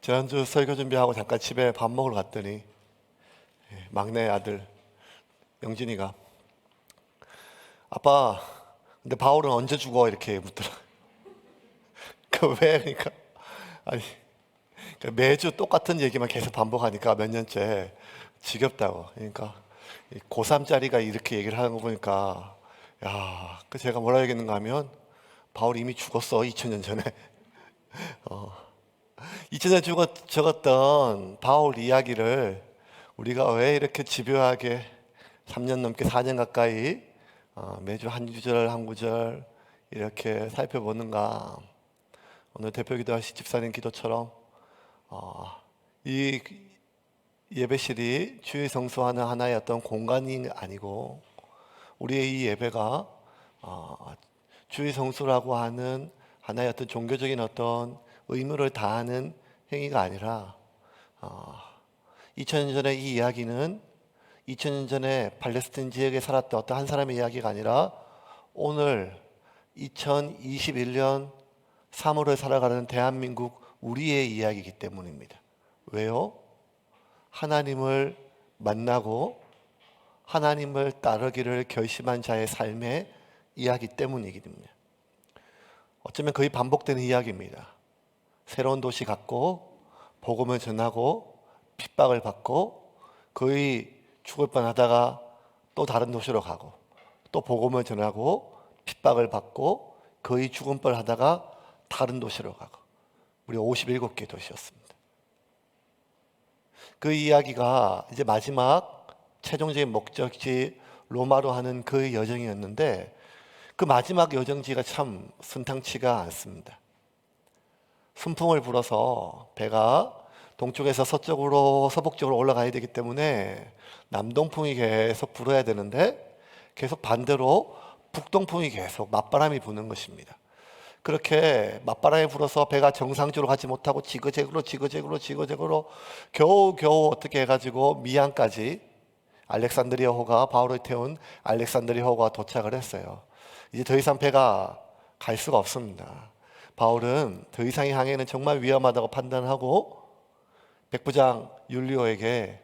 지난주 설교 준비하고 잠깐 집에 밥 먹으러 갔더니 막내 아들 영진이가 아빠 근데 바울은 언제 죽어? 이렇게 묻더라. 그 왜? 그러니까 아니 매주 똑같은 얘기만 계속 반복하니까 몇 년째 지겹다고. 그러니까 고3짜리가 이렇게 얘기를 하는 거 보니까 야, 그 제가 뭐라 얘기했는가 하면 바울이 이미 죽었어 2000년 전에. 2000년 죽었던 바울 이야기를 우리가 왜 이렇게 집요하게 3년 넘게 4년 가까이 매주 한 구절 한 구절 이렇게 살펴보는가. 오늘 대표 기도하신 집사님 기도처럼 이 예배실이 주의 성수하는 하나의 어떤 공간이 아니고 우리의 이 예배가 주의 성수라고 하는 하나의 어떤 종교적인 어떤 의무를 다하는 행위가 아니라 2000년 전에 이 이야기는 2000년 전에 팔레스타인 지역에 살았던 어떤 한 사람의 이야기가 아니라 오늘 2021년 3월을 살아가는 대한민국 우리의 이야기이기 때문입니다. 왜요? 하나님을 만나고 하나님을 따르기를 결심한 자의 삶의 이야기 때문이거든요. 어쩌면 거의 반복되는 이야기입니다. 새로운 도시 갖고 복음을 전하고 핍박을 받고 거의 죽을 뻔하다가 또 다른 도시로 가고 또 복음을 전하고 핍박을 받고 거의 죽을 뻔하다가 다른 도시로 가고 우리 57개 도시였습니다. 그 이야기가 이제 마지막 최종적인 목적지 로마로 하는 그 여정이었는데 그 마지막 여정지가 참 순탄치가 않습니다. 순풍을 불어서 배가 동쪽에서 서쪽으로 서북쪽으로 올라가야 되기 때문에 남동풍이 계속 불어야 되는데 계속 반대로 북동풍이 계속 맞바람이 부는 것입니다. 그렇게 맞바람이 불어서 배가 정상적으로 가지 못하고 지그재그로 겨우 어떻게 해가지고 미안까지 알렉산드리아호가 바울을 태운 알렉산드리아호가 도착을 했어요. 이제 더 이상 배가 갈 수가 없습니다. 바울은 더 이상의 항해는 정말 위험하다고 판단하고 백부장 율리오에게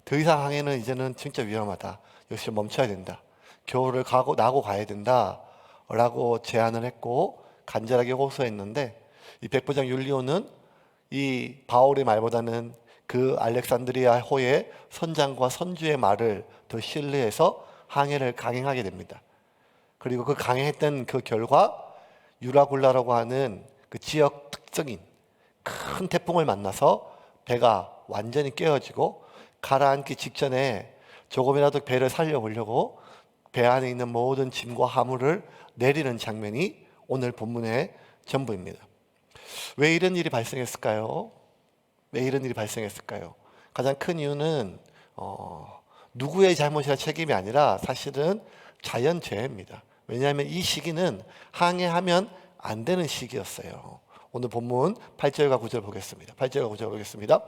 더 이상 항해는 이제는 진짜 위험하다. 역시 멈춰야 된다. 겨울을 나고 가야 된다. 라고 제안을 했고 간절하게 호소했는데 이 백부장 율리오는 이 바울의 말보다는 그 알렉산드리아 호의 선장과 선주의 말을 더 신뢰해서 항해를 강행하게 됩니다. 그리고 그 강행했던 그 결과 유라굴라라고 하는 그 지역 특성인 큰 태풍을 만나서 배가 완전히 깨어지고 가라앉기 직전에 조금이라도 배를 살려보려고 배 안에 있는 모든 짐과 화물을 내리는 장면이 오늘 본문의 전부입니다. 왜 이런 일이 발생했을까요? 왜 이런 일이 발생했을까요? 가장 큰 이유는 누구의 잘못이나 책임이 아니라 사실은 자연재해입니다. 왜냐하면 이 시기는 항해하면 안 되는 시기였어요. 오늘 본문 8절과 9절 보겠습니다. 8절과 9절 보겠습니다.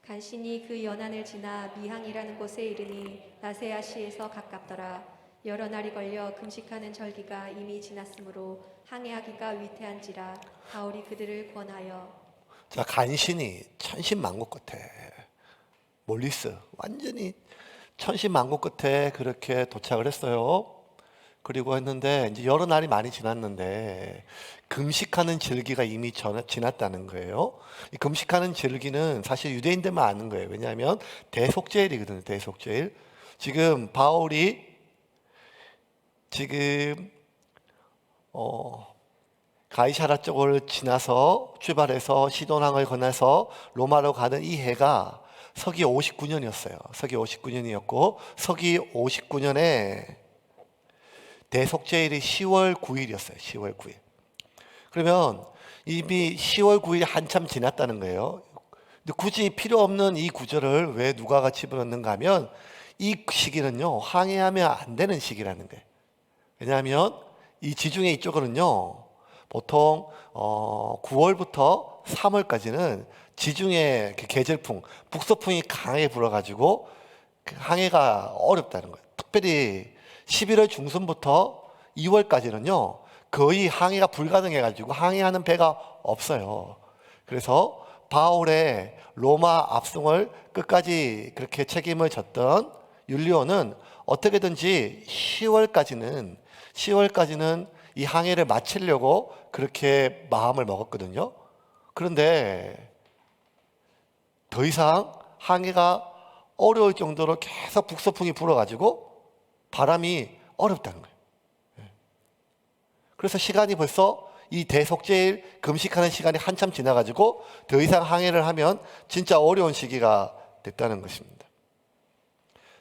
간신히 그 연안을 지나 미항이라는 곳에 이르니 나세아시에서 가깝더라. 여러 날이 걸려 금식하는 절기가 이미 지났으므로 항해하기가 위태한지라 바울이 그들을 권하여 자, 간신히 천신만고 끝에 몰리스 완전히 천신만고 끝에 그렇게 도착을 했어요. 그리고 했는데 이제 여러 날이 많이 지났는데 금식하는 절기가 이미 지났다는 거예요. 이 금식하는 절기는 사실 유대인들만 아는 거예요. 왜냐하면 대속죄일이거든요. 대속죄일. 지금 바울이 가이사라 쪽을 지나서 출발해서 시돈항을 건너서 로마로 가는 이 해가 서기 59년이었어요. 서기 59년이었고 서기 59년에 대속죄일이 10월 9일이었어요. 10월 9일. 그러면 이미 10월 9일이 한참 지났다는 거예요. 근데 굳이 필요 없는 이 구절을 왜 누가가 집어넣는가 하면 이 시기는요, 항해하면 안 되는 시기라는 거예요. 왜냐하면 이 지중해 이쪽으로는요, 보통 9월부터 3월까지는 지중해 계절풍, 북서풍이 강하게 불어가지고 항해가 어렵다는 거예요. 특별히 11월 중순부터 2월까지는요 거의 항해가 불가능해가지고 항해하는 배가 없어요. 그래서 바울의 로마 압송을 끝까지 그렇게 책임을 졌던 율리오는 어떻게든지 10월까지는 이 항해를 마치려고 그렇게 마음을 먹었거든요. 그런데 더 이상 항해가 어려울 정도로 계속 북서풍이 불어가지고 바람이 어렵다는 거예요. 그래서 시간이 벌써 이 대속죄일 금식하는 시간이 한참 지나가지고 더 이상 항해를 하면 진짜 어려운 시기가 됐다는 것입니다.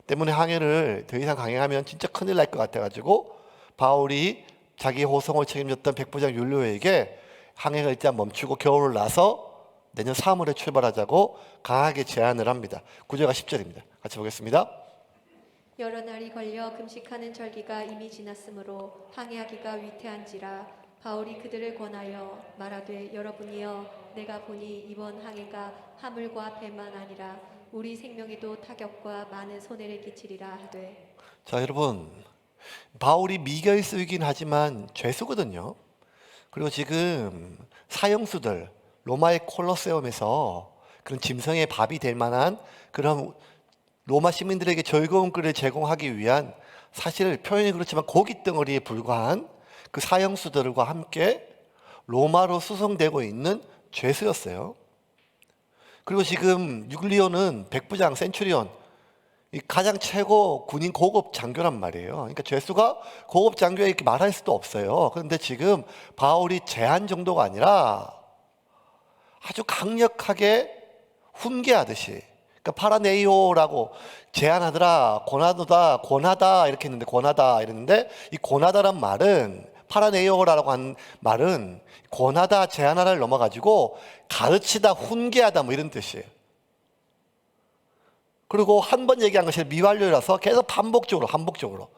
때문에 항해를 더 이상 강행하면 진짜 큰일 날 것 같아가지고 바울이 자기 호송을 책임졌던 백부장 율리오에게 항해를 일단 멈추고 겨울을 나서 내년 3월에 출발하자고 강하게 제안을 합니다. 9절과 10절입니다. 같이 보겠습니다. 여러 날이 걸려 금식하는 절기가 이미 지났으므로 항해하기가 위태한지라 바울이 그들을 권하여 말하되 여러분이여 내가 보니 이번 항해가 화물과 배만 아니라 우리 생명에도 타격과 많은 손해를 끼치리라 하되. 자, 여러분, 바울이 미결수이긴 하지만 죄수거든요. 그리고 지금 사형수들 로마의 콜로세움에서 그런 짐승의 밥이 될 만한 그런 로마 시민들에게 즐거운 끓을 제공하기 위한, 사실 표현이 그렇지만 고깃 덩어리에 불과한 그 사형수들과 함께 로마로 수송되고 있는 죄수였어요. 그리고 지금 율리오는 백부장 센츄리온, 이 가장 최고 군인 고급 장교란 말이에요. 그러니까 죄수가 고급 장교에 이렇게 말할 수도 없어요. 그런데 지금 바울이 제한 정도가 아니라 아주 강력하게 훈계하듯이, 그러니까 파라네이오라고 제안하더라, 권하다 이렇게 했는데, 권하다 이랬는데, 이 권하다란 말은, 파라네이오라고 한 말은 권하다, 제안하다를 넘어가지고 가르치다, 훈계하다 뭐 이런 뜻이에요. 그리고 한 번 얘기한 것이 미완료라서 계속 반복적으로.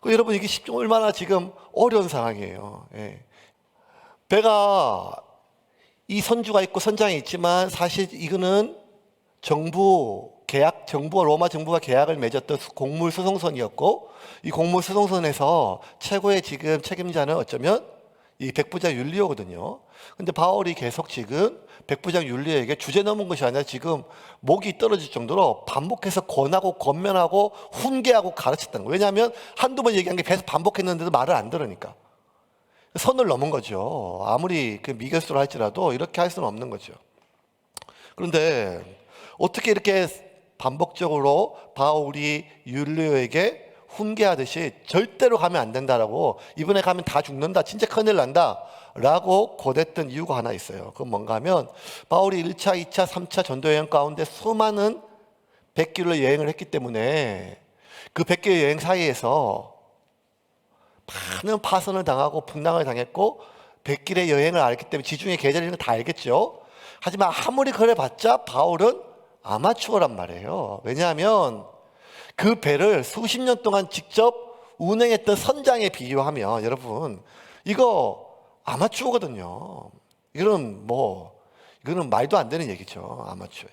여러분, 이게 얼마나 지금 어려운 상황이에요. 예. 배가 이 선주가 있고 선장이 있지만 사실 이거는 정부와 로마 정부가 계약을 맺었던 곡물 수송선이었고, 이 곡물 수송선에서 최고의 지금 책임자는 어쩌면 이 백부장 율리오거든요. 근데 바울이 계속 지금 백부장 율리오에게 주제 넘은 것이 아니라 지금 목이 떨어질 정도로 반복해서 권하고 권면하고 훈계하고 가르쳤다는 거예요. 왜냐하면 한두 번 얘기한 게 계속 반복했는데도 말을 안 들으니까. 선을 넘은 거죠. 아무리 그 미결수로 할지라도 이렇게 할 수는 없는 거죠. 그런데 어떻게 이렇게 반복적으로 바울이 율리오에게 훈계하듯이 절대로 가면 안 된다라고, 이번에 가면 다 죽는다, 진짜 큰일 난다 라고 고댔던 이유가 하나 있어요. 그건 뭔가 하면 바울이 1차, 2차, 3차 전도 여행 가운데 수많은 100길로 여행을 했기 때문에 그 100길 여행 사이에서 많은 파선을 당하고 풍랑을 당했고 100길의 여행을 알기 때문에 지중해 계절 이런 거 다 알겠죠. 하지만 아무리 그래봤자 바울은 아마추어란 말이에요. 왜냐하면 그 배를 수십 년 동안 직접 운행했던 선장에 비유하면, 여러분, 이거 아마추어거든요. 이거는 말도 안 되는 얘기죠. 아마추어.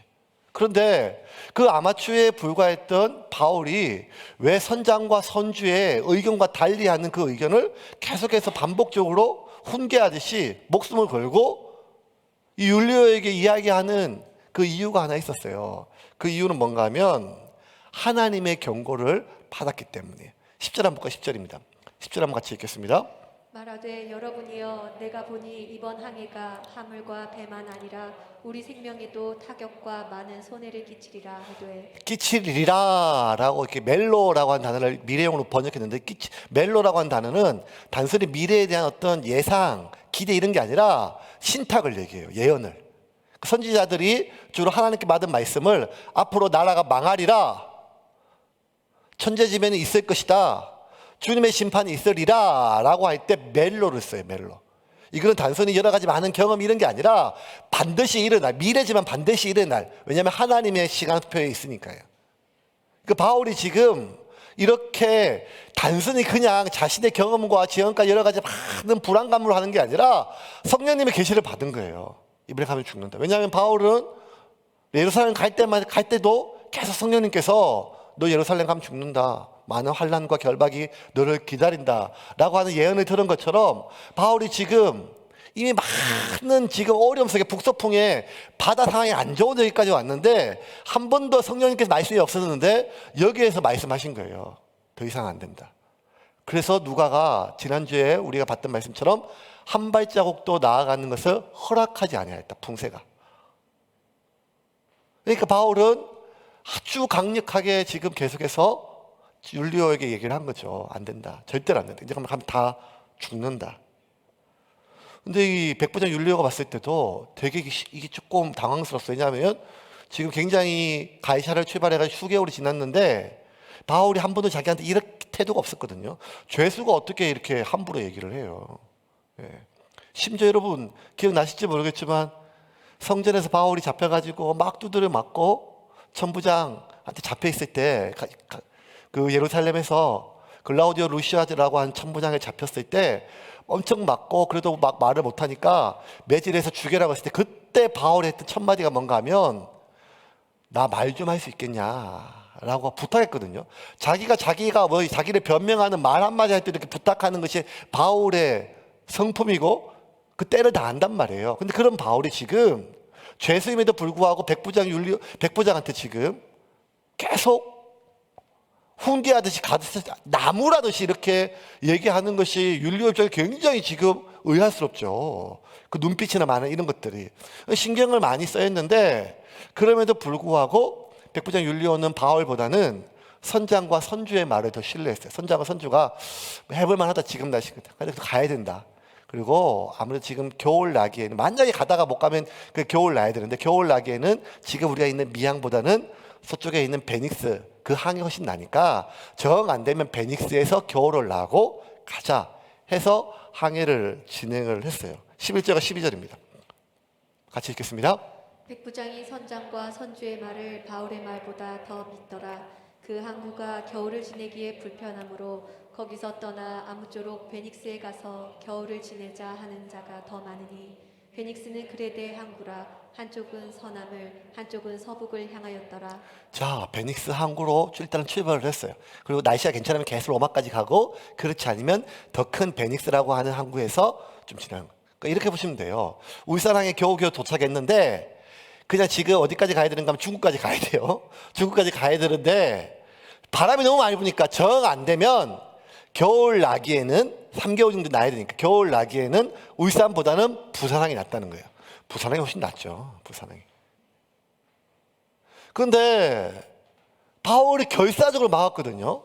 그런데 그 아마추어에 불과했던 바울이 왜 선장과 선주의 의견과 달리하는 그 의견을 계속해서 반복적으로 훈계하듯이 목숨을 걸고 이 율리오에게 이야기하는 그 이유가 하나 있었어요. 그 이유는 뭔가 하면 하나님의 경고를 받았기 때문이에요. 10절 한번 볼까? 10절입니다. 10절 한번 같이 읽겠습니다. 말하되 여러분이여 내가 보니 이번 항해가 화물과 배만 아니라 우리 생명에도 타격과 많은 손해를 끼치리라 하되. 끼치리라 라고 이렇게 멜로라고 한 단어를 미래형으로 번역했는데, 멜로라고 한 단어는 단순히 미래에 대한 어떤 예상, 기대 이런 게 아니라 신탁을 얘기해요. 예언을. 선지자들이 주로 하나님께 받은 말씀을 앞으로 나라가 망하리라, 천재지변이 있을 것이다, 주님의 심판이 있으리라 라고 할 때 멜로를 써요. 멜로. 이거는 단순히 여러 가지 많은 경험 이런 게 아니라 반드시 일어날, 미래지만 반드시 일어날, 왜냐하면 하나님의 시간표에 있으니까요. 그 바울이 지금 이렇게 단순히 그냥 자신의 경험과 지금까지 여러 가지 많은 불안감으로 하는 게 아니라 성령님의 계시를 받은 거예요. 이번에 가면 죽는다. 왜냐하면 바울은 예루살렘 갈 때도 계속 성령님께서 너 예루살렘 가면 죽는다, 많은 환난과 결박이 너를 기다린다 라고 하는 예언을 들은 것처럼 바울이 지금 이미 많은 지금 어려움 속에 북서풍에 바다 상황이 안 좋은 여기까지 왔는데 한 번도 성령님께서 말씀이 없었는데 여기에서 말씀하신 거예요. 더 이상 안 된다. 그래서 누가가 지난주에 우리가 봤던 말씀처럼 한 발자국도 나아가는 것을 허락하지 아니하였다. 풍세가. 그러니까 바울은 아주 강력하게 지금 계속해서 율리오에게 얘기를 한 거죠. 안 된다. 절대로 안 된다. 이제 가면 다 죽는다. 근데 이 백부장 율리오가 봤을 때도 되게 이게 조금 당황스럽어요. 왜냐하면 지금 굉장히 가이사를 출발해가지고 수개월이 지났는데 바울이 한 번도 자기한테 이렇게 태도가 없었거든요. 죄수가 어떻게 이렇게 함부로 얘기를 해요. 예. 심지어 여러분 기억나실지 모르겠지만 성전에서 바울이 잡혀가지고 막 두드려 맞고 천부장한테 잡혀있을 때 그 예루살렘에서 글라우디오 루시아즈라고 하는 천부장에 잡혔을 때 엄청 맞고 그래도 막 말을 못하니까 매질해서 죽여라고 했을 때 그때 바울이 했던 첫 마디가 뭔가 하면 나 말 좀 할 수 있겠냐라고 부탁했거든요. 자기가 뭐 자기를 변명하는 말 한마디 할 때 이렇게 부탁하는 것이 바울의 성품이고 그 때를 다 안단 말이에요. 근데 그런 바울이 지금 죄수임에도 불구하고 백부장한테 지금 계속 훈계하듯이 나무라듯이 이렇게 얘기하는 것이 율리오 입장에 굉장히 지금 의아스럽죠. 그 눈빛이나 많은 이런 것들이 신경을 많이 써했는데 그럼에도 불구하고 백부장 율리오는 바울보다는 선장과 선주의 말을 더 신뢰했어요. 선장과 선주가 해볼 만하다 지금 날씨거든. 그래서 가야 된다. 그리고 아무래도 지금 겨울 나기에는 만약에 가다가 못 가면 그 겨울 나야 되는데 겨울 나기에는 지금 우리가 있는 미항보다는 서쪽에 있는 베닉스 그 항이 훨씬 나니까 정 안 되면 베닉스에서 겨울을 나고 가자 해서 항해를 진행을 했어요. 11절과 12절입니다. 같이 읽겠습니다. 백부장이 선장과 선주의 말을 바울의 말보다 더 믿더라. 그 항구가 겨울을 지내기에 불편하므로 거기서 떠나 아무쪼록 베닉스에 가서 겨울을 지내자 하는 자가 더 많으니 베닉스는 그레데 항구라. 한쪽은 서남을 한쪽은 서북을 향하였더라. 자, 베닉스 항구로 일단 출발을 했어요. 그리고 날씨가 괜찮으면 계속 로마까지 가고 그렇지 않으면 더 큰 베닉스라고 하는 항구에서 좀 지나는 거예요. 그러니까 이렇게 보시면 돼요. 울산항에 겨우겨우 도착했는데 그냥 지금 어디까지 가야 되는가 하면 중국까지 가야 돼요. 중국까지 가야 되는데 바람이 너무 많이 부니까 정 안 되면 겨울 나기에는 3개월 정도 나야 되니까 겨울 나기에는 울산보다는 부산항이 낫다는 거예요. 부산항이 훨씬 낫죠. 부산항이. 그런데 바울이 결사적으로 막았거든요.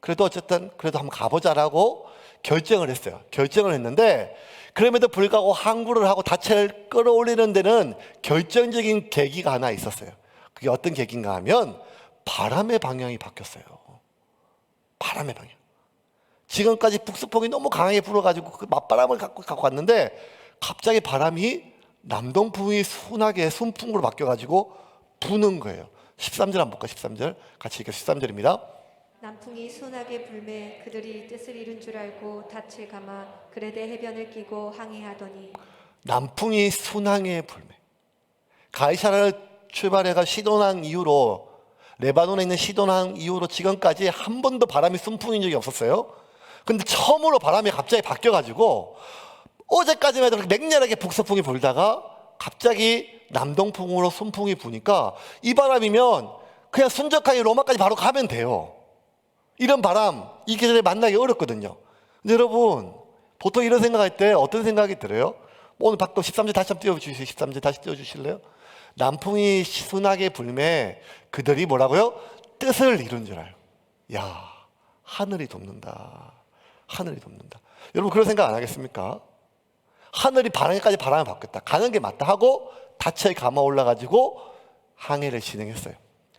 그래도 어쨌든 그래도 한번 가보자라고 결정을 했어요. 결정을 했는데 그럼에도 불구하고 항구를 하고 닻을 끌어올리는 데는 결정적인 계기가 하나 있었어요. 그게 어떤 계기인가 하면 바람의 방향이 바뀌었어요. 바람의 방향. 지금까지 북서풍이 너무 강하게 불어가지고 그 맞바람을 갖고 왔는데 갑자기 바람이 남동풍이 순하게 순풍으로 바뀌어가지고 부는 거예요. 13절 한번 볼까? 13절 같이 읽게 13절입니다. 남풍이 순하게 불매 그들이 뜻을 이룬 줄 알고 닻을 감아 그레데 해변을 끼고 항해하더니 남풍이 순항에 불매. 가이사라를 출발해가 시돈항 이후로 레바논에 있는 시돈항 이후로 지금까지 한 번도 바람이 순풍인 적이 없었어요. 근데 처음으로 바람이 갑자기 바뀌어가지고 어제까지만 해도 맹렬하게 북서풍이 불다가 갑자기 남동풍으로 순풍이 부니까 이 바람이면 그냥 순적하게 로마까지 바로 가면 돼요. 이런 바람 이 계절에 만나기 어렵거든요. 근데 여러분 보통 이런 생각할 때 어떤 생각이 들어요? 오늘 밖도 13절 다시 한번 띄워주세요. 13절 다시 띄워주실래요? 남풍이 순하게 불매 그들이 뭐라고요? 뜻을 이룬 줄 알고. 야, 하늘이 돕는다. 하늘이 돕는다. 여러분 그런 생각 안 하겠습니까? 하늘이 바람까지 바람을 바뀌었다. 가는 게 맞다 하고 닻에 감아 올라가지고 항해를 진행했어요.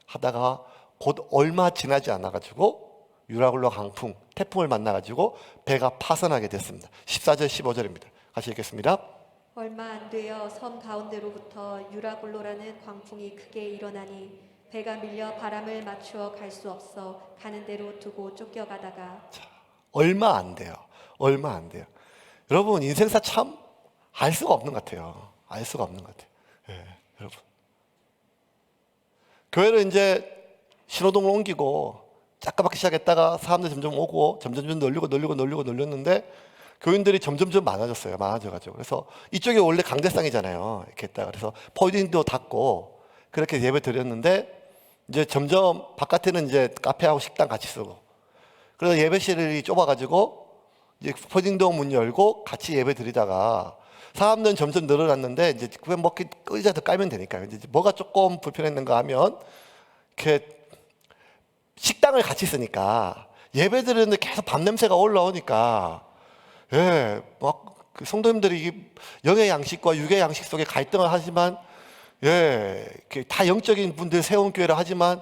하다가 곧 얼마 지나지 않아가지고 유라굴로 강풍, 태풍을 만나가지고 배가 파선하게 됐습니다. 14절, 15절입니다. 같이 읽겠습니다. 얼마 안 되어 섬 가운데로부터 유라굴로라는 광풍이 크게 일어나니 배가 밀려 바람을 맞추어 갈 수 없어 가는 대로 두고 쫓겨가다가 얼마 안 돼요. 얼마 안 돼요. 여러분 인생사 참 알 수가 없는 것 같아요. 알 수가 없는 것 같아요. 예, 여러분. 교회를 이제 신호등을 옮기고 작가받기 시작했다가 사람들 점점 오고 점점 늘렸는데 교인들이 점점점 많아졌어요. 많아져가지고. 그래서 이쪽이 원래 강대상이잖아요. 이렇게 했다가. 그래서 포딩도 닫고 그렇게 예배 드렸는데 이제 점점 바깥에는 이제 카페하고 식당 같이 쓰고. 그래서 예배실이 좁아가지고 이제 포딩도 문 열고 같이 예배 드리다가 사람들은 점점 늘어났는데 이제 그냥 뭐 의자 더 깔면 되니까요. 이제 뭐가 조금 불편했는가 하면 이렇게 식당을 같이 쓰니까 예배 드리는데 계속 밥 냄새가 올라오니까 막 그 성도님들이 이게 영의 양식과 육의 양식 속에 갈등을 하지만 다 영적인 분들 세운 교회를 하지만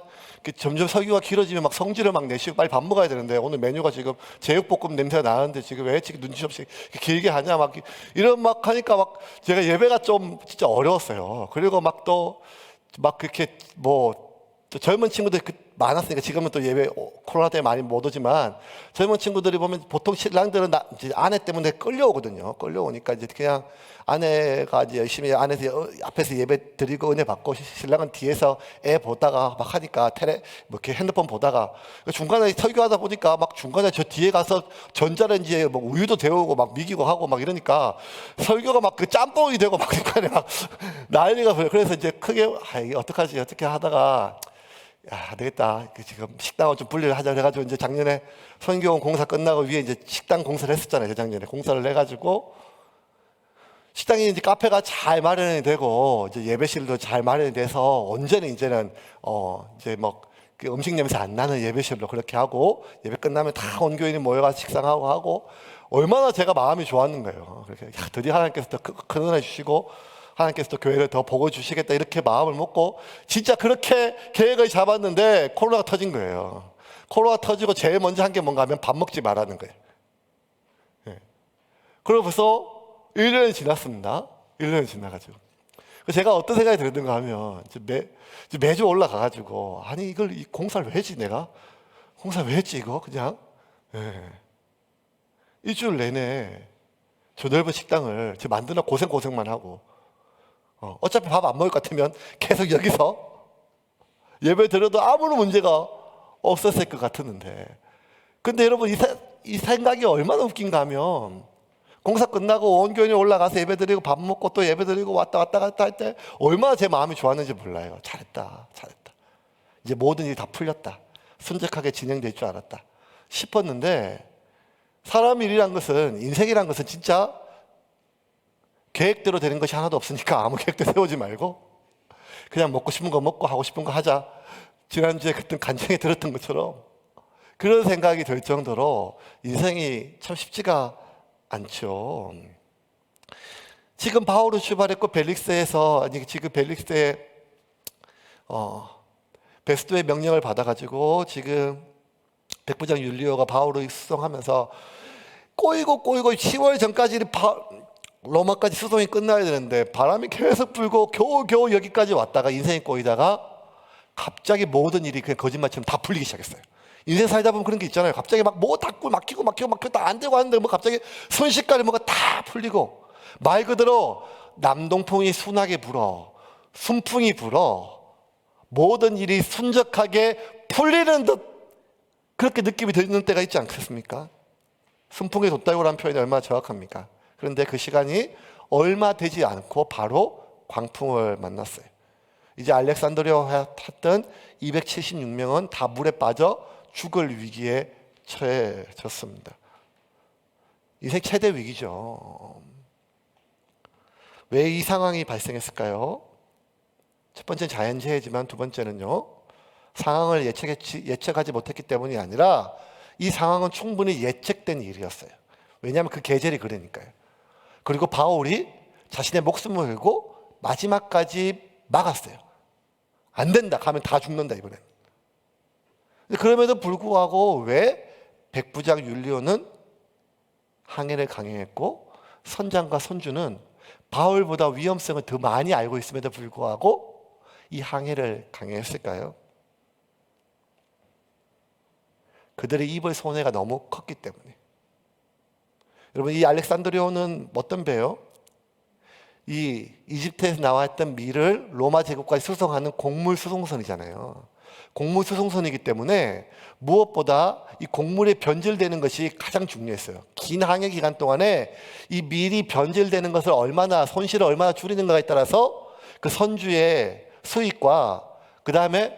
점점 설교가 길어지면 막 성질을 막 내시고 빨리 밥 먹어야 되는데 오늘 메뉴가 지금 제육볶음 냄새가 나는데 지금 왜 지금 눈치 없이 길게 하냐 막 이런 막 하니까 막 제가 예배가 좀 진짜 어려웠어요. 그리고 막 또 막 그렇게 뭐 또 젊은 친구들 많았으니까 지금은 또 예배 코로나 때문에 많이 못 오지만 젊은 친구들이 보면 보통 신랑들은 이제 아내 때문에 끌려오거든요. 끌려오니까 이제 그냥 아내가 이제 열심히 안에서 앞에서 예배 드리고 은혜 받고 신랑은 뒤에서 애 보다가 막 하니까 뭐 이렇게 핸드폰 보다가 중간에 설교하다 보니까 막 중간에 저 뒤에 가서 전자레인지에 뭐 우유도 데우고 막 미기고 하고 막 이러니까 설교가 막 그 짬뽕이 되고 막 중간에 막 난리가 버려. 그래서 이제 크게 이게 어떡하지 어떻게 하다가 안 되겠다. 지금 식당을 좀 분리를 하자 해가지고 이제 작년에 선교원 공사 끝나고 위에 이제 식당 공사를 했었잖아요. 재작년에 공사를 해가지고 식당이 이제 카페가 잘 마련이 되고 이제 예배실도 잘 마련이 돼서 언제는 이제는 이제 뭐 그 음식 냄새 안 나는 예배실로 그렇게 하고 예배 끝나면 다 온 교인이 모여가서 식상하고 하고 얼마나 제가 마음이 좋았는 거예요. 그렇게 드디어 하나님께서 더 큰 은혜 주시고 하나님께서 또 교회를 더 보고 주시겠다 이렇게 마음을 먹고 진짜 그렇게 계획을 잡았는데 코로나가 터진 거예요. 코로나 터지고 제일 먼저 한 게 뭔가 하면 밥 먹지 말라는 거예요. 그리고 벌써 1년이 지났습니다. 1년이 지나가지고. 제가 어떤 생각이 들었는가 하면 매주 올라가가지고 아니 이걸 이 공사를 왜 했지 내가? 공사 왜 했지 이거 그냥? 일주일 내내 저 넓은 식당을 만드나 고생만 하고 어차피 밥 안 먹을 것 같으면 계속 여기서 예배 드려도 아무런 문제가 없었을 것 같았는데 근데 여러분 이 생각이 얼마나 웃긴가 하면 공사 끝나고 온 교인이 올라가서 예배 드리고 밥 먹고 또 예배 드리고 왔다 갔다 할 때 얼마나 제 마음이 좋았는지 몰라요. 잘했다. 이제 모든 일이 다 풀렸다. 순적하게 진행될 줄 알았다 싶었는데 사람 일이란 것은 인생이란 것은 진짜 계획대로 되는 것이 하나도 없으니까 아무 계획도 세우지 말고 그냥 먹고 싶은 거 먹고 하고 싶은 거 하자. 지난주에 그때 간증에 들었던 것처럼 그런 생각이 들 정도로 인생이 참 쉽지가 않죠. 지금 바울은 출발했고 벨릭스에서 지금 벨릭스에 베스도의 명령을 받아가지고 지금 백부장 율리오가 바울을 수송하면서 꼬이고 10월 전까지 로마까지 수송이 끝나야 되는데 바람이 계속 불고 겨우 여기까지 왔다가 인생이 꼬이다가 갑자기 모든 일이 그냥 거짓말처럼 다 풀리기 시작했어요. 인생 살다 보면 그런 게 있잖아요. 갑자기 막 뭐 닫고 막히고 다 안 되고 하는데 뭐 갑자기 순식간에 뭐가 다 풀리고 말 그대로 남동풍이 순하게 불어 순풍이 불어 모든 일이 순적하게 풀리는 듯 그렇게 느낌이 드는 때가 있지 않겠습니까? 순풍에 돛달고라는 표현이 얼마나 정확합니까? 그런데 그 시간이 얼마 되지 않고 바로 광풍을 만났어요. 이제 알렉산드리아에 탔던 276명은 다 물에 빠져 죽을 위기에 처해졌습니다. 인생 최대 위기죠. 왜 이 상황이 발생했을까요? 첫 번째는 자연재해지만 두 번째는요. 상황을 예측하지 못했기 때문이 아니라 이 상황은 충분히 예측된 일이었어요. 왜냐하면 그 계절이 그러니까요. 그리고 바울이 자신의 목숨을 걸고 마지막까지 막았어요. 안 된다. 가면 다 죽는다 이번엔. 그럼에도 불구하고 왜 백부장 율리오는 항해를 강행했고 선장과 선주는 바울보다 위험성을 더 많이 알고 있음에도 불구하고 이 항해를 강행했을까요? 그들의 입을 손해가 너무 컸기 때문에. 여러분 이 알렉산드리오는 어떤 배요? 이 이집트에서 나왔던 밀을 로마 제국까지 수송하는 곡물 수송선이잖아요. 곡물수송선이기 때문에 무엇보다 이 곡물이 변질되는 것이 가장 중요했어요. 긴 항해 기간 동안에 이 밀이 변질되는 것을 손실을 얼마나 줄이는가에 따라서 그 선주의 수익과 그 다음에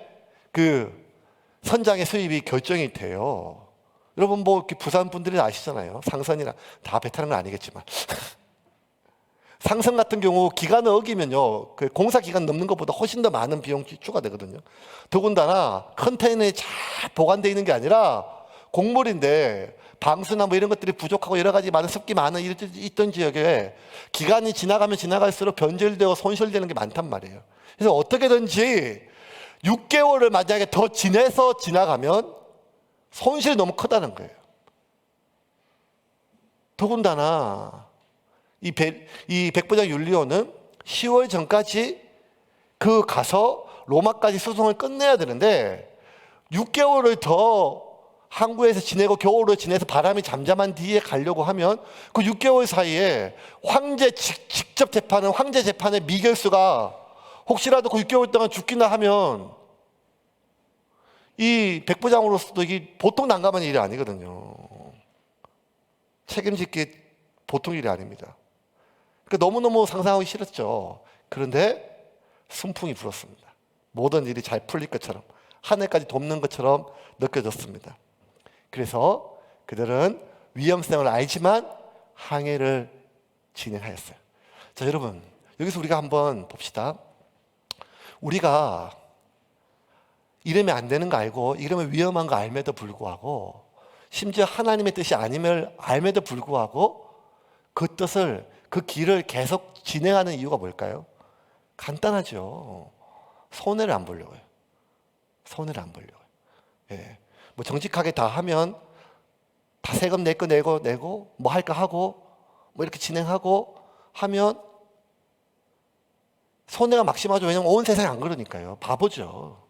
그 선장의 수입이 결정이 돼요. 여러분 뭐 이렇게 부산 분들이 아시잖아요. 상선이나 다 배 타는 건 아니겠지만 상선 같은 경우 기간을 어기면요, 그 공사 기간 넘는 것보다 훨씬 더 많은 비용이 추가되거든요. 더군다나 컨테이너에 잘 보관되어 있는 게 아니라 곡물인데 방수나 뭐 이런 것들이 부족하고 여러 가지 많은 습기 많은 있던 지역에 기간이 지나가면 지나갈수록 변질되고 손실되는 게 많단 말이에요. 그래서 어떻게든지 6개월을 만약에 더 지내서 지나가면 손실이 너무 크다는 거예요. 더군다나 이 백부장 율리오는 10월 전까지 그 가서 로마까지 수송을 끝내야 되는데 6개월을 더 항구에서 지내고 겨울을 지내서 바람이 잠잠한 뒤에 가려고 하면 그 6개월 사이에 황제 직접 재판은 황제 재판의 미결수가 혹시라도 그 6개월 동안 죽기나 하면 이 백부장으로서도 이게 보통 난감한 일이 아니거든요. 책임짓기 보통 일이 아닙니다. 그러니까 너무너무 상상하기 싫었죠. 그런데 순풍이 불었습니다. 모든 일이 잘 풀릴 것처럼 하늘까지 돕는 것처럼 느껴졌습니다. 그래서 그들은 위험성을 알지만 항해를 진행하였어요. 자, 여러분 여기서 우리가 한번 봅시다. 우리가 이러면 안 되는 거 알고 이러면 위험한 거 알매도 불구하고 심지어 하나님의 뜻이 아님을 알매도 불구하고 그 뜻을 그 길을 계속 진행하는 이유가 뭘까요? 간단하죠. 손해를 안 보려고요. 손해를 안 보려고요. 예. 뭐 정직하게 다 하면 다 세금 낼 거 내고 뭐 할까 하고 뭐 이렇게 진행하고 하면 손해가 막심하죠. 왜냐면 온 세상이 안 그러니까요. 바보죠.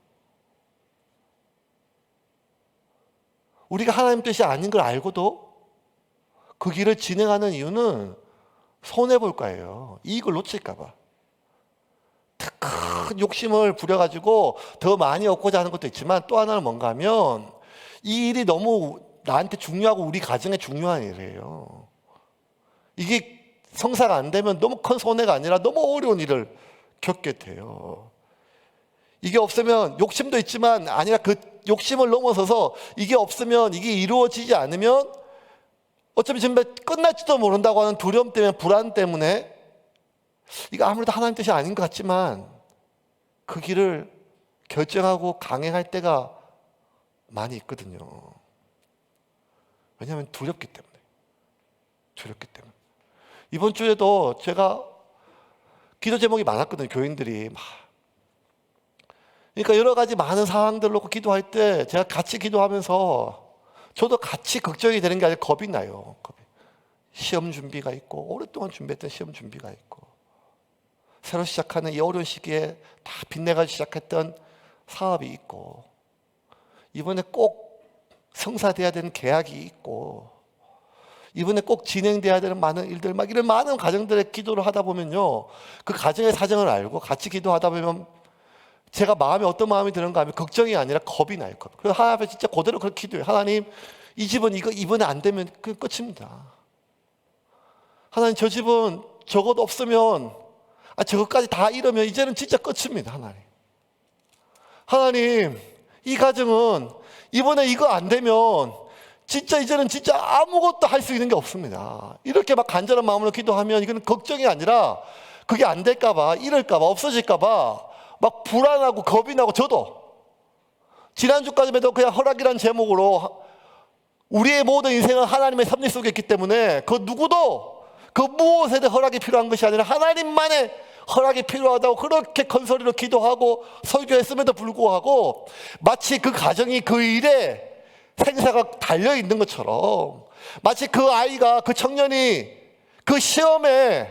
우리가 하나님 뜻이 아닌 걸 알고도 그 길을 진행하는 이유는 손해볼 거예요. 이익을 놓칠까 봐. 큰 욕심을 부려가지고 더 많이 얻고자 하는 것도 있지만 또 하나는 뭔가 하면 이 일이 너무 나한테 중요하고 우리 가정에 중요한 일이에요. 이게 성사가 안 되면 너무 큰 손해가 아니라 너무 어려운 일을 겪게 돼요. 이게 없으면 욕심도 있지만 아니라 그 욕심을 넘어서서 이게 없으면 이게 이루어지지 않으면 어차피 지금 끝날지도 모른다고 하는 두려움 때문에 불안 때문에 이거 아무래도 하나님 뜻이 아닌 것 같지만 그 길을 결정하고 강행할 때가 많이 있거든요. 왜냐하면 두렵기 때문에. 두렵기 때문에. 이번 주에도 제가 기도 제목이 많았거든요. 교인들이 막. 그러니까 여러 가지 많은 상황들 놓고 기도할 때 제가 같이 기도하면서 저도 같이 걱정이 되는 게 아니라 겁이 나요. 시험 준비가 있고 오랫동안 준비했던 시험 준비가 있고 새로 시작하는 이 어려운 시기에 다 빚내가지고 시작했던 사업이 있고 이번에 꼭 성사돼야 되는 계약이 있고 이번에 꼭 진행돼야 되는 많은 일들 막 이런 많은 가정들의 기도를 하다 보면요 그 가정의 사정을 알고 같이 기도하다 보면 제가 마음에 어떤 마음이 드는가 하면 걱정이 아니라 겁이 나요. 겁. 그래서 하나님 앞에 진짜 그대로 그렇게 기도해요. 하나님 이 집은 이번에 안 되면 그 끝입니다. 하나님 저 집은 적어도 없으면 저것까지 다 잃으면 이제는 진짜 끝입니다. 하나님 이 가정은 이번에 이거 안 되면 진짜 이제는 진짜 아무것도 할 수 있는 게 없습니다. 이렇게 막 간절한 마음으로 기도하면 이건 걱정이 아니라 그게 안 될까 봐 잃을까 봐 없어질까 봐 막 불안하고 겁이 나고 저도 지난주까지만 해도 그냥 허락이란 제목으로 우리의 모든 인생은 하나님의 섭리 속에 있기 때문에 그 누구도 그 무엇에도 허락이 필요한 것이 아니라 하나님만의 허락이 필요하다고 그렇게 큰 소리로 기도하고 설교했음에도 불구하고 마치 그 가정이 그 일에 생사가 달려있는 것처럼 마치 그 아이가 그 청년이 그 시험에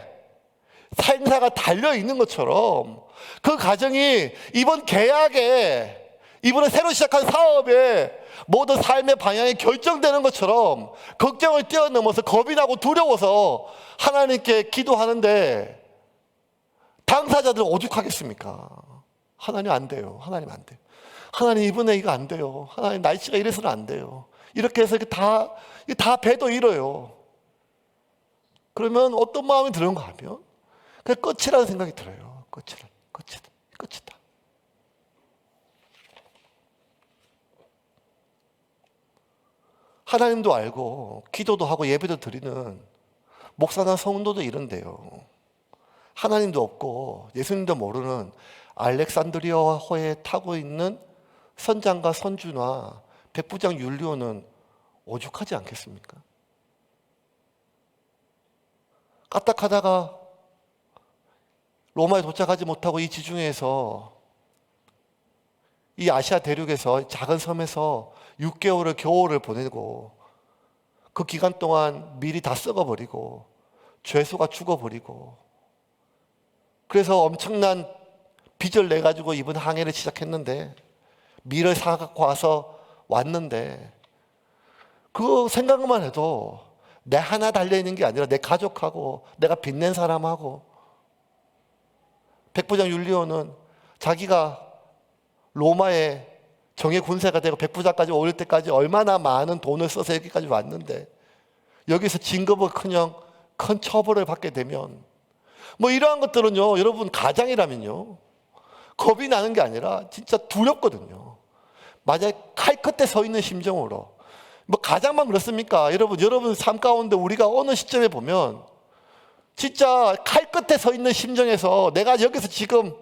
생사가 달려있는 것처럼 그 가정이 이번 계약에 이번에 새로 시작한 사업에 모든 삶의 방향이 결정되는 것처럼 걱정을 뛰어넘어서 겁이 나고 두려워서 하나님께 기도하는데 당사자들은 오죽하겠습니까? 하나님 안 돼요. 하나님 안 돼요. 하나님 이번에 이거 안 돼요. 하나님 날씨가 이래서는 안 돼요. 이렇게 해서 이게 다 배도 잃어요. 그러면 어떤 마음이 드는가 하면 그냥 끝이라는 생각이 들어요. 끝이다. 하나님도 알고 기도도 하고 예배도 드리는 목사나 성도도 이런데요. 하나님도 없고 예수님도 모르는 알렉산드리아 호에 타고 있는 선장과 선주나 백부장 율리오는 오죽하지 않겠습니까? 까딱하다가 로마에 도착하지 못하고 이 지중해에서 이 아시아 대륙에서 작은 섬에서 6개월의 겨울을 보내고 그 기간 동안 밀이 다 썩어버리고 죄수가 죽어버리고 그래서 엄청난 빚을 내가지고 이번 항해를 시작했는데 밀을 사갖고 와서 왔는데 그거 생각만 해도 내 하나 달려있는 게 아니라 내 가족하고 내가 빚낸 사람하고 백부장 율리오는 자기가 로마의 정예 군세가 되고 백부장까지 오를 때까지 얼마나 많은 돈을 써서 여기까지 왔는데 여기서 진급을커녕 큰 처벌을 받게 되면 뭐 이러한 것들은요 여러분 가장이라면요 겁이 나는 게 아니라 진짜 두렵거든요. 만약에 칼 끝에 서 있는 심정으로 뭐 가장만 그렇습니까? 여러분 삶 가운데 우리가 어느 시점에 보면 진짜 칼 끝에 서 있는 심정에서 내가 여기서 지금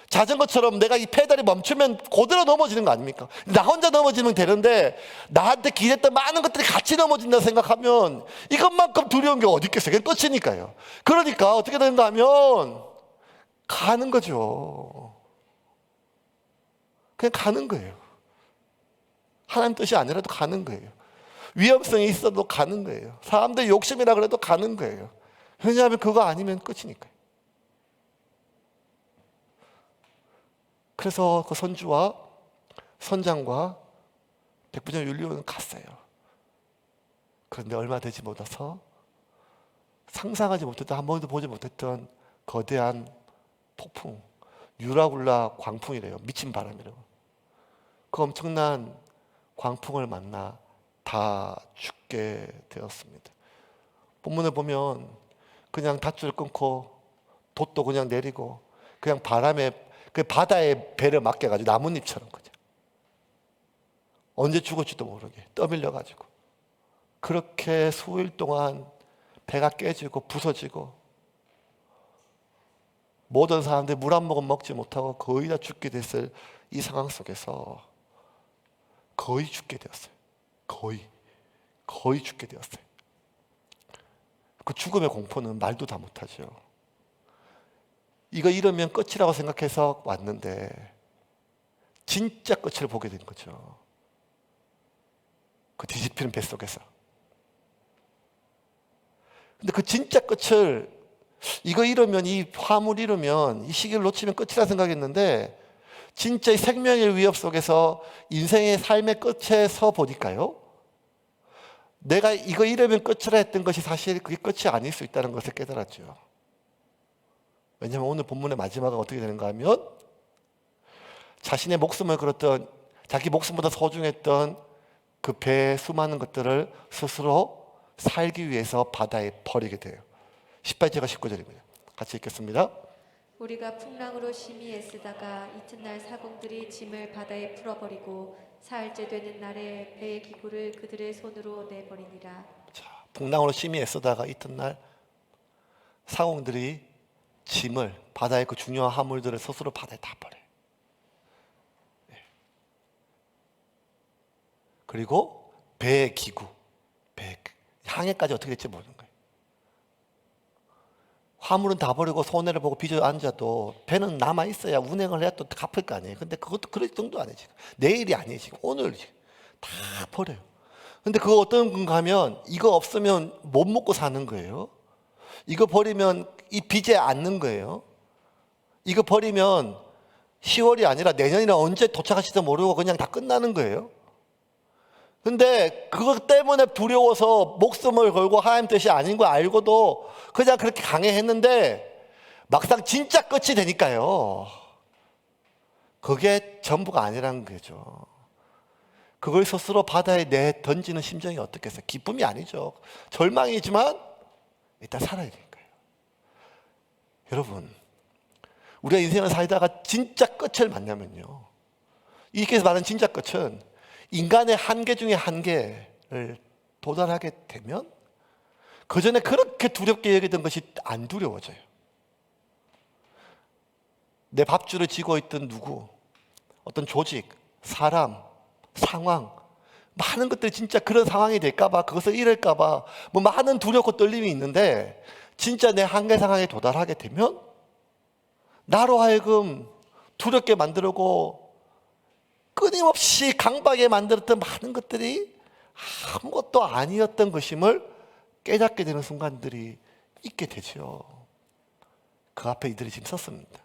자전거처럼 내가 이 페달이 멈추면 그대로 넘어지는 거 아닙니까? 나 혼자 넘어지면 되는데 나한테 기댔던 많은 것들이 같이 넘어진다 생각하면 이것만큼 두려운 게 어디 있겠어요? 그게 끝이니까요. 그러니까 어떻게 되는가 하면 가는 거죠. 그냥 가는 거예요. 하나님 뜻이 아니라도 가는 거예요. 위험성이 있어도 가는 거예요. 사람들 욕심이라 그래도 가는 거예요. 왜냐하면 그거 아니면 끝이니까요. 그래서 그 선주와 선장과 백부장 율리오는 갔어요. 그런데 얼마 되지 못해서 상상하지 못했던 한 번도 보지 못했던 거대한 폭풍, 유라굴라 광풍이래요. 미친 바람이라고. 그 엄청난 광풍을 만나 다 죽게 되었습니다. 본문을 보면 그냥 밧줄 끊고 돛도 그냥 내리고 그냥 바람에 그 바다에 배를 맡겨가지고 나뭇잎처럼 그죠. 언제 죽을지도 모르게 떠밀려가지고 그렇게 수일 동안 배가 깨지고 부서지고 모든 사람들이 물 한 모금 먹지 못하고 거의 다 죽게 됐을 이 상황 속에서 거의 죽게 되었어요. 거의 죽게 되었어요. 그 죽음의 공포는 말도 다 못하죠. 이거 이러면 끝이라고 생각해서 왔는데 진짜 끝을 보게 된 거죠. 그 뒤집히는 뱃속에서. 근데 그 진짜 끝을 이거 이러면 이 화물 이러면 이 시기를 놓치면 끝이라 생각했는데 진짜 이 생명의 위협 속에서 인생의 삶의 끝에 서 보니까요. 내가 이거 이러면 끝이라 했던 것이 사실 그게 끝이 아닐 수 있다는 것을 깨달았죠. 왜냐하면 오늘 본문의 마지막은 어떻게 되는가 하면 자신의 목숨을 걸었던 자기 목숨보다 소중했던 그 배의 수많은 것들을 스스로 살기 위해서 바다에 버리게 돼요. 18절과 19절입니다. 같이 읽겠습니다. 우리가 풍랑으로 심히 애쓰다가 이튿날 사공들이 짐을 바다에 풀어버리고 사흘째 되는 날에 배의 기구를 그들의 손으로 내버리니라. 자, 풍랑으로 심히 애쓰다가 이튿날 사공들이 짐을 바다의 그 중요한 화물들을 스스로 바다에 다 버려요. 네. 그리고 배의 기구, 항해까지 어떻게 될지 모르는 거예요. 화물은 다 버리고 손해를 보고 빚어 앉아도 배는 남아 있어야 운행을 해야 또 갚을 거 아니에요. 근데 그것도 그럴 정도 아니에요. 지금. 내일이 아니에요. 지금 오늘 다 버려요. 근데 그거 어떤 건가 하면 이거 없으면 못 먹고 사는 거예요. 이거 버리면 이 빚에 앉는 거예요. 이거 버리면 10월이 아니라 내년이나 언제 도착할지도 모르고 그냥 다 끝나는 거예요. 근데 그것 때문에 두려워서 목숨을 걸고 하나님 뜻이 아닌 거 알고도 그냥 그렇게 강행했는데 막상 진짜 끝이 되니까요. 그게 전부가 아니라는 거죠. 그걸 스스로 바다에 내 던지는 심정이 어떻겠어요? 기쁨이 아니죠. 절망이지만 일단 살아야 되니까요. 여러분, 우리가 인생을 살다가 진짜 끝을 만나면요, 이렇게 말하는 진짜 끝은 인간의 한계 중에 한계를 도달하게 되면 그 전에 그렇게 두렵게 여기던 것이 안 두려워져요. 내 밥줄을 쥐고 있던 누구, 어떤 조직, 사람, 상황, 많은 것들이 진짜 그런 상황이 될까봐, 그것을 잃을까봐 뭐 많은 두렵고 떨림이 있는데, 진짜 내 한계 상황에 도달하게 되면 나로 하여금 두렵게 만들고 끊임없이 강박에 만들었던 많은 것들이 아무것도 아니었던 것임을 깨닫게 되는 순간들이 있게 되죠. 그 앞에 이들이 지금 섰습니다.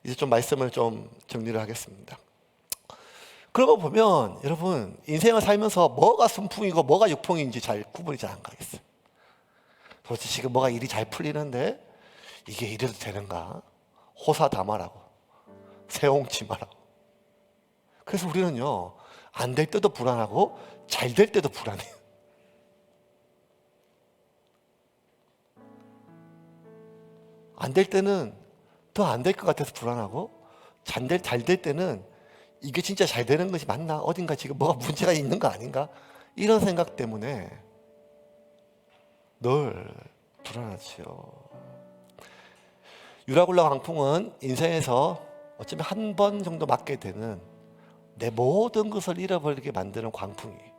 이제 좀 말씀을 좀 정리를 하겠습니다. 그러고 보면 여러분, 인생을 살면서 뭐가 순풍이고 뭐가 역풍인지 잘 구분이 잘 안 가겠어요. 도대체 지금 뭐가 일이 잘 풀리는데 이게 이래도 되는가? 호사다마라고, 새옹치마라고. 그래서 우리는요, 안 될 때도 불안하고 잘 될 때도 불안해요. 안 될 때는 더 안 될 것 같아서 불안하고, 잘 될 때는 이게 진짜 잘 되는 것이 맞나? 어딘가 지금 뭐가 문제가 있는 거 아닌가? 이런 생각 때문에 늘 불안하지요. 유라굴라 광풍은 인생에서 어쩌면 한 번 정도 맞게 되는 내 모든 것을 잃어버리게 만드는 광풍이에요.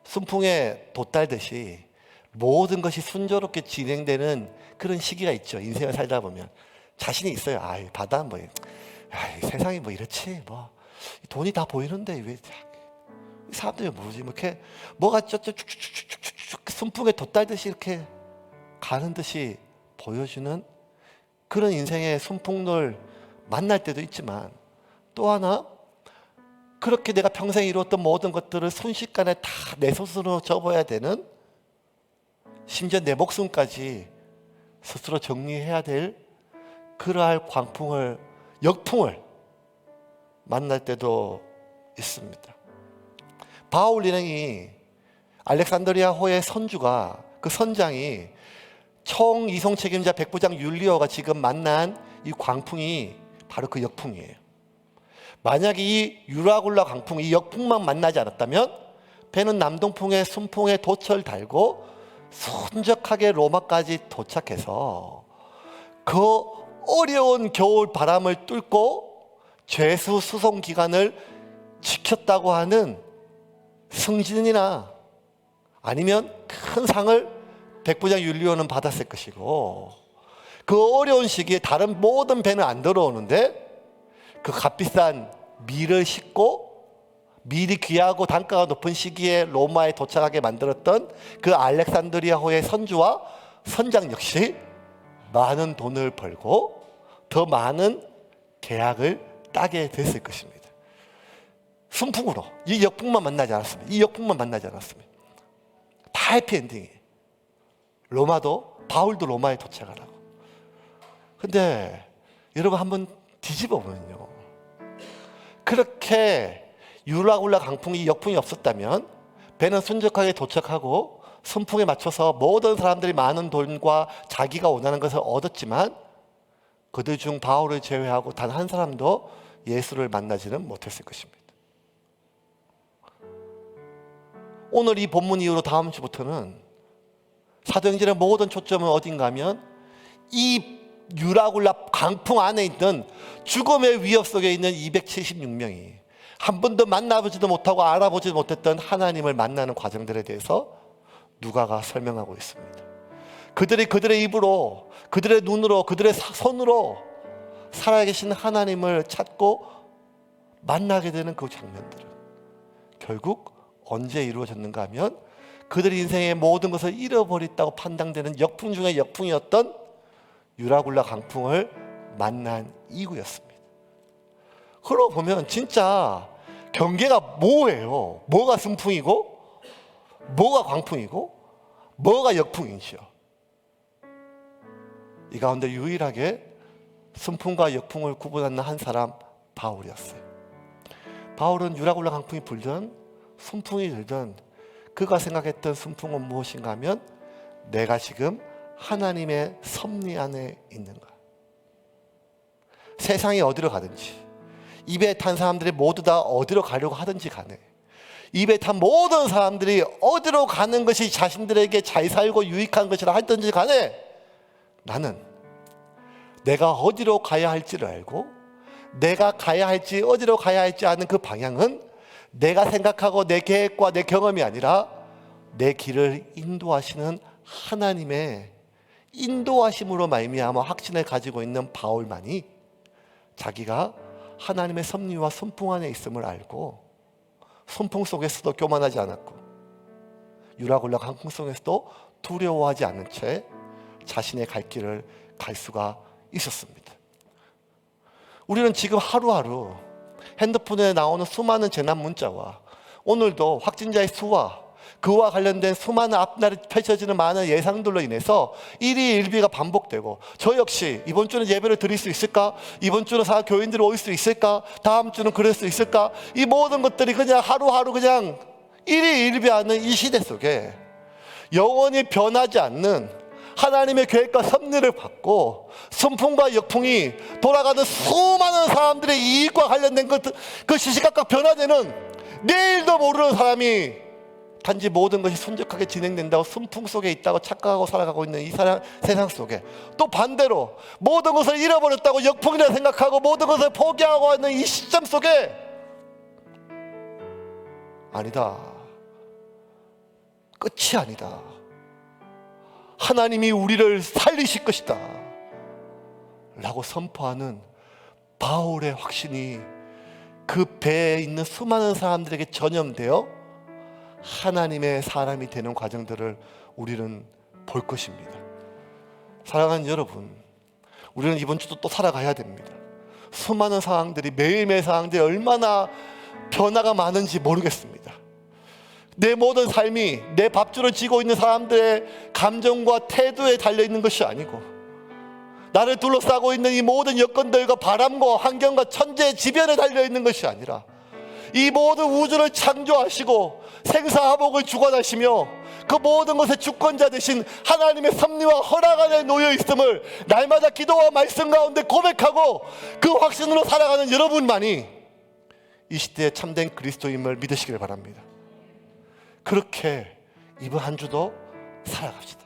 순풍에 돛달듯이 모든 것이 순조롭게 진행되는 그런 시기가 있죠. 인생을 살다 보면 자신이 있어요. 바다 뭐, 세상이 뭐 이렇지, 뭐 돈이 다 보이는데 왜 사람들이 모르지, 뭐 이렇게 뭐가 쭉쭉쭉쭉쭉쭉 순풍에 돛달듯이 이렇게 가는 듯이 보여주는 그런 인생의 순풍을 만날 때도 있지만, 또 하나 그렇게 내가 평생 이루었던 모든 것들을 순식간에 다 내 스스로 접어야 되는, 심지어 내 목숨까지 스스로 정리해야 될 그러할 광풍을, 역풍을 만날 때도 있습니다. 바울 일행이 알렉산드리아호의 선주가, 그 선장이 총 이송 책임자 백부장 율리오가 지금 만난 이 광풍이 바로 그 역풍이에요. 만약에 이 유라굴라 광풍, 이 역풍만 만나지 않았다면 배는 남동풍에 순풍에 돛을 달고 순적하게 로마까지 도착해서 그 어려운 겨울 바람을 뚫고 죄수 수송 기간을 지켰다고 하는 승진이나 아니면 큰 상을 백부장 율리오는 받았을 것이고, 그 어려운 시기에 다른 모든 배는 안 들어오는데 그 값비싼 밀을 싣고 밀이 귀하고 단가가 높은 시기에 로마에 도착하게 만들었던 그 알렉산드리아호의 선주와 선장 역시 많은 돈을 벌고 더 많은 계약을 따게 됐을 것입니다. 순풍으로 이 역풍만 만나지 않았습니다. 이 역풍만 만나지 않았습니다. 다 해피엔딩이에요. 로마도, 바울도 로마에 도착을 하고. 근데 여러분 한번 뒤집어 보면요, 그렇게 유라굴라 강풍이, 역풍이 없었다면 배는 순적하게 도착하고 순풍에 맞춰서 모든 사람들이 많은 돈과 자기가 원하는 것을 얻었지만 그들 중 바울을 제외하고 단 한 사람도 예수를 만나지는 못했을 것입니다. 오늘 이 본문 이후로 다음 주부터는 사도행전의 모든 초점은 어딘가 하면 이 유라굴라 강풍 안에 있는 죽음의 위협 속에 있는 276명이 한 번도 만나보지도 못하고 알아보지도 못했던 하나님을 만나는 과정들에 대해서 누가가 설명하고 있습니다. 그들이 그들의 입으로, 그들의 눈으로, 그들의 손으로 살아계신 하나님을 찾고 만나게 되는 그 장면들은 결국 언제 이루어졌는가 하면 그들의 인생의 모든 것을 잃어버렸다고 판단되는 역풍 중에 역풍이었던 유라굴라 강풍을 만난 이후였습니다. 그러고 보면 진짜 경계가 뭐예요? 뭐가 순풍이고 뭐가 광풍이고 뭐가 역풍이죠. 이 가운데 유일하게 순풍과 역풍을 구분하는 한 사람, 바울이었어요. 바울은 유라굴라 강풍이 불든 순풍이 들든 그가 생각했던 순풍은 무엇인가 하면 내가 지금 하나님의 섭리 안에 있는가. 세상이 어디로 가든지, 입에 탄 사람들이 모두 다 어디로 가려고 하든지 간에, 입에 탄 모든 사람들이 어디로 가는 것이 자신들에게 잘 살고 유익한 것이라 하든지 간에 나는 내가 어디로 가야 할지를 알고 내가 가야 할지 어디로 가야 할지 아는 그 방향은 내가 생각하고 내 계획과 내 경험이 아니라 내 길을 인도하시는 하나님의 인도하심으로 말미암아 확신을 가지고 있는 바울만이 자기가 하나님의 섭리와 순풍 안에 있음을 알고 순풍 속에서도 교만하지 않았고 유라굴라 강풍 속에서도 두려워하지 않은 채 자신의 갈 길을 갈 수가 있었습니다. 우리는 지금 하루하루 핸드폰에 나오는 수많은 재난 문자와 오늘도 확진자의 수와 그와 관련된 수많은 앞날에 펼쳐지는 많은 예상들로 인해서 일희일비가 반복되고 저 역시 이번 주는 예배를 드릴 수 있을까? 이번 주는 교인들이 올 수 있을까? 다음 주는 그럴 수 있을까? 이 모든 것들이 그냥 하루하루 그냥 일희일비하는 이 시대 속에 영원히 변하지 않는 하나님의 계획과 섭리를 받고 순풍과 역풍이 돌아가는 수많은 사람들의 이익과 관련된 그 시시각각 변화되는 내일도 모르는 사람이 단지 모든 것이 순적하게 진행된다고 순풍 속에 있다고 착각하고 살아가고 있는 이 세상 속에 또 반대로 모든 것을 잃어버렸다고 역풍이라 생각하고 모든 것을 포기하고 있는 이 시점 속에 아니다, 끝이 아니다, 하나님이 우리를 살리실 것이다 라고 선포하는 바울의 확신이 그 배에 있는 수많은 사람들에게 전염되어 하나님의 사람이 되는 과정들을 우리는 볼 것입니다. 사랑하는 여러분, 우리는 이번 주도 또 살아가야 됩니다. 수많은 상황들이 매일매일 상황들이 얼마나 변화가 많은지 모르겠습니다. 내 모든 삶이 내 밥줄을 쥐고 있는 사람들의 감정과 태도에 달려있는 것이 아니고 나를 둘러싸고 있는 이 모든 여건들과 바람과 환경과 천재지변에 달려있는 것이 아니라 이 모든 우주를 창조하시고 생사화복을 주관하시며 그 모든 것의 주권자 되신 하나님의 섭리와 허락 안에 놓여 있음을 날마다 기도와 말씀 가운데 고백하고 그 확신으로 살아가는 여러분만이 이 시대의 참된 그리스도임을 믿으시길 바랍니다. 그렇게 이번 한 주도 살아갑시다.